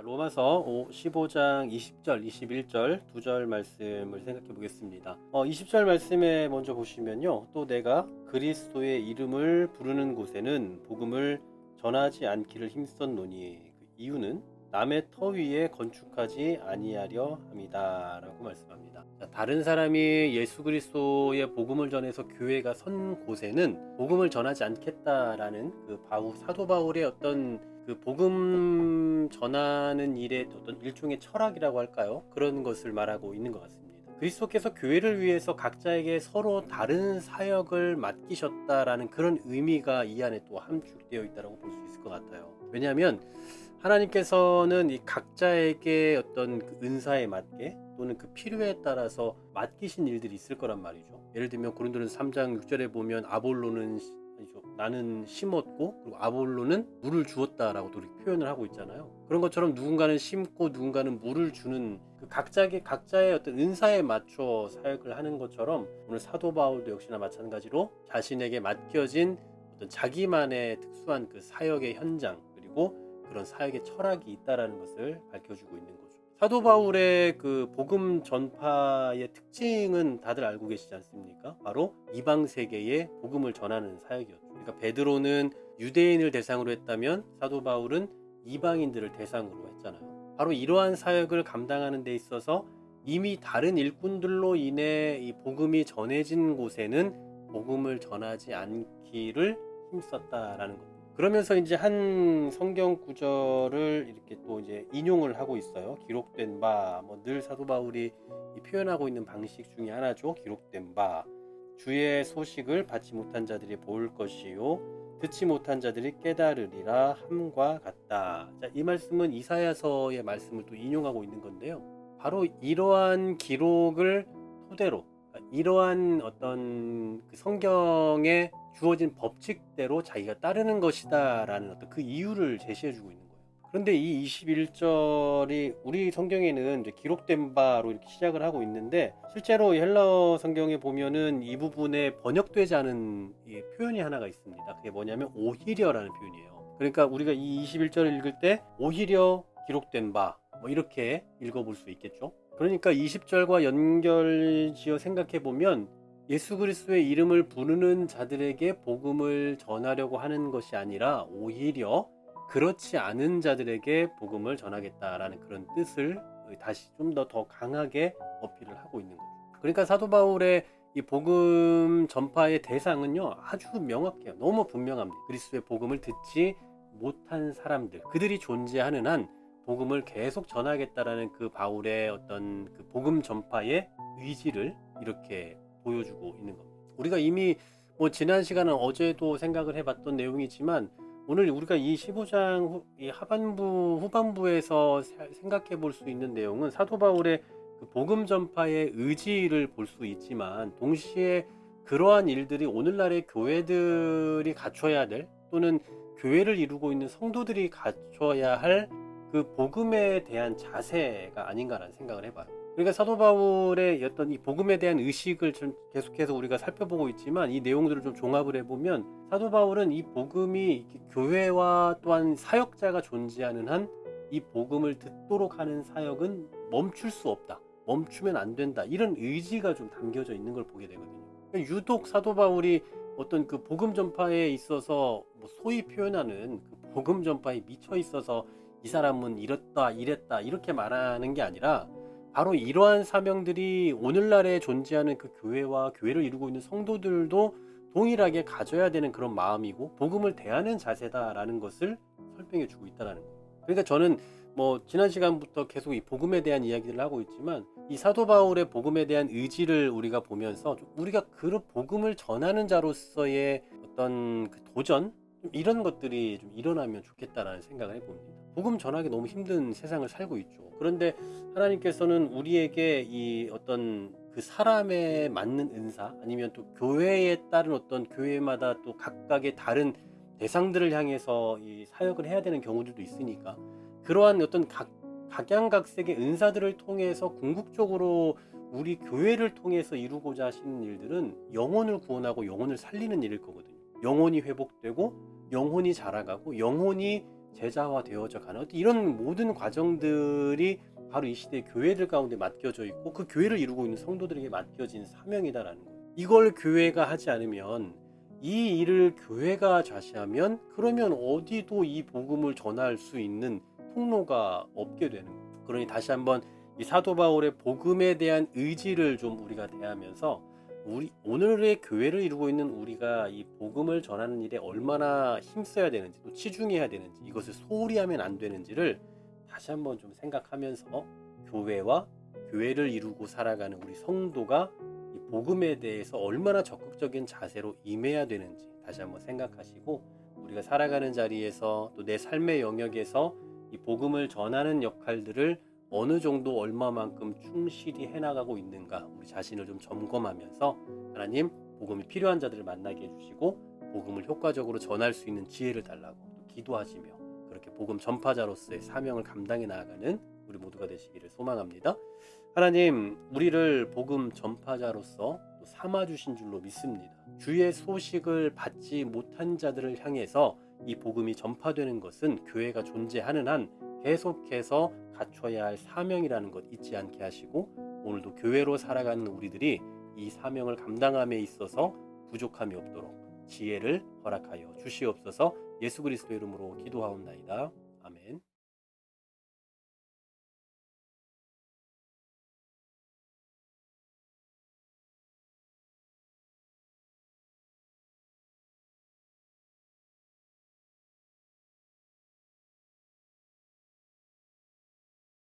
로마서 15장 20절, 21절 두 절 말씀을 생각해 보겠습니다. 20절 말씀에 먼저 보시면요. 또 내가 그리스도의 이름을 부르는 곳에는 복음을 전하지 않기를 힘썼노니 그 이유는 남의 터 위에 건축하지 아니하려 함이다 라고 말씀합니다. 다른 사람이 예수 그리스도의 복음을 전해서 교회가 선 곳에는 복음을 전하지 않겠다라는 그 사도 바울의 어떤 그 복음 전하는 일의 어떤 일종의 철학이라고 할까요? 그런 것을 말하고 있는 것 같습니다. 그리스도께서 교회를 위해서 각자에게 서로 다른 사역을 맡기셨다라는 그런 의미가 이 안에 또 함축되어 있다고 볼 수 있을 것 같아요. 왜냐하면 하나님께서는 이 각자에게 어떤 그 은사에 맞게 또는 그 필요에 따라서 맡기신 일들이 있을 거란 말이죠. 예를 들면 고린도전서 3장 6절에 보면 나는 심었고 그리고 아볼로는 물을 주었다라고 그렇게 표현을 하고 있잖아요. 그런 것처럼 누군가는 심고 누군가는 물을 주는 그 각자의 어떤 은사에 맞춰 사역을 하는 것처럼 오늘 사도 바울도 역시나 마찬가지로 자신에게 맡겨진 어떤 자기만의 특수한 그 사역의 현장 그리고 그런 사역의 철학이 있다라는 것을 밝혀주고 있는 거죠. 사도 바울의 그 복음 전파의 특징은 다들 알고 계시지 않습니까? 바로 이방 세계에 복음을 전하는 사역이었죠. 그러니까 베드로는 유대인을 대상으로 했다면 사도 바울은 이방인들을 대상으로 했잖아요. 바로 이러한 사역을 감당하는 데 있어서 이미 다른 일꾼들로 인해 이 복음이 전해진 곳에는 복음을 전하지 않기를 힘썼다라는 겁니다. 그러면서 이제 한 성경 구절을 이렇게 또 이제 인용을 하고 있어요. 기록된 바, 늘 사도 바울이 표현하고 있는 방식 중에 하나죠. 기록된 바, 주의 소식을 받지 못한 자들이 볼 것이요, 듣지 못한 자들이 깨달으리라 함과 같다. 자, 이 말씀은 이사야서의 말씀을 또 인용하고 있는 건데요. 바로 이러한 기록을 토대로, 이러한 어떤 그 성경에 주어진 법칙대로 자기가 따르는 것이다 라는 어떤 그 이유를 제시해주고 있는 거예요. 그런데 이 21절이 우리 성경에는 이제 기록된 바로 이렇게 시작을 하고 있는데 실제로 헬라어 성경에 보면은 이 부분에 번역되지 않은 표현이 하나가 있습니다. 그게 뭐냐면 오히려라는 표현이에요. 그러니까 우리가 이 21절을 읽을 때 오히려 기록된 바 이렇게 읽어볼 수 있겠죠. 그러니까 20절과 연결지어 생각해 보면 예수 그리스도의 이름을 부르는 자들에게 복음을 전하려고 하는 것이 아니라 오히려 그렇지 않은 자들에게 복음을 전하겠다라는 그런 뜻을 다시 좀 더 강하게 어필을 하고 있는 거죠. 그러니까 사도 바울의 이 복음 전파의 대상은요 아주 명확해요. 너무 분명합니다. 그리스도의 복음을 듣지 못한 사람들, 그들이 존재하는 한 복음을 계속 전하겠다라는 그 바울의 어떤 그 복음 전파의 의지를 이렇게 보여주고 있는 겁니다. 우리가 이미 지난 시간은 어제도 생각을 해봤던 내용이지만 오늘 우리가 이 15장 이 후반부에서 생각해 볼 수 있는 내용은 사도 바울의 그 복음 전파의 의지를 볼 수 있지만 동시에 그러한 일들이 오늘날의 교회들이 갖춰야 될 또는 교회를 이루고 있는 성도들이 갖춰야 할 그 복음에 대한 자세가 아닌가라는 생각을 해봐요. 그러니까 사도 바울의 어떤 이 복음에 대한 의식을 좀 계속해서 우리가 살펴보고 있지만 이 내용들을 좀 종합을 해보면 사도 바울은 이 복음이 교회와 또한 사역자가 존재하는 한 이 복음을 듣도록 하는 사역은 멈출 수 없다. 멈추면 안 된다. 이런 의지가 좀 담겨져 있는 걸 보게 되거든요. 그러니까 유독 사도 바울이 어떤 그 복음 전파에 있어서 소위 표현하는 그 복음 전파에 미쳐 있어서 이 사람은 이랬다 이렇게 말하는 게 아니라 바로 이러한 사명들이 오늘날에 존재하는 그 교회와 교회를 이루고 있는 성도들도 동일하게 가져야 되는 그런 마음이고 복음을 대하는 자세다라는 것을 설명해 주고 있다는 거예요. 그러니까 저는 지난 시간부터 계속 이 복음에 대한 이야기를 하고 있지만 이 사도 바울의 복음에 대한 의지를 우리가 보면서 우리가 그 복음을 전하는 자로서의 어떤 그 도전 이런 것들이 좀 일어나면 좋겠다라는 생각을 해봅니다. 복음 전하기 너무 힘든 세상을 살고 있죠. 그런데 하나님께서는 우리에게 이 어떤 그 사람에 맞는 은사 아니면 또 교회에 따른 어떤 교회마다 또 각각의 다른 대상들을 향해서 이 사역을 해야 되는 경우들도 있으니까 그러한 어떤 각양각색의 은사들을 통해서 궁극적으로 우리 교회를 통해서 이루고자 하시는 일들은 영혼을 구원하고 영혼을 살리는 일일 거거든요. 영혼이 회복되고 영혼이 자라가고 영혼이 제자화 되어져 가는 이런 모든 과정들이 바로 이 시대의 교회들 가운데 맡겨져 있고 그 교회를 이루고 있는 성도들에게 맡겨진 사명이다라는 거예요. 이걸 교회가 하지 않으면, 이 일을 교회가 좌시하면, 그러면 어디도 이 복음을 전할 수 있는 통로가 없게 되는 거예요. 그러니 다시 한번 이 사도 바울의 복음에 대한 의지를 좀 우리가 대하면서, 우리 오늘의 교회를 이루고 있는 우리가 이 복음을 전하는 일에 얼마나 힘써야 되는지, 또 치중해야 되는지, 이것을 소홀히 하면 안 되는지를 다시 한번 좀 생각하면서, 교회와 교회를 이루고 살아가는 우리 성도가 이 복음에 대해서 얼마나 적극적인 자세로 임해야 되는지 다시 한번 생각하시고, 우리가 살아가는 자리에서 또 내 삶의 영역에서 이 복음을 전하는 역할들을 어느 정도 얼마만큼 충실히 해나가고 있는가, 우리 자신을 좀 점검하면서 하나님 복음이 필요한 자들을 만나게 해주시고 복음을 효과적으로 전할 수 있는 지혜를 달라고 또 기도하시며, 그렇게 복음 전파자로서의 사명을 감당해 나아가는 우리 모두가 되시기를 소망합니다. 하나님, 우리를 복음 전파자로서 또 삼아주신 줄로 믿습니다. 주의 소식을 받지 못한 자들을 향해서 이 복음이 전파되는 것은 교회가 존재하는 한 계속해서 갖춰야 할 사명이라는 것 잊지 않게 하시고, 오늘도 교회로 살아가는 우리들이 이 사명을 감당함에 있어서 부족함이 없도록 지혜를 허락하여 주시옵소서. 예수 그리스도 이름으로 기도하옵나이다. 아멘.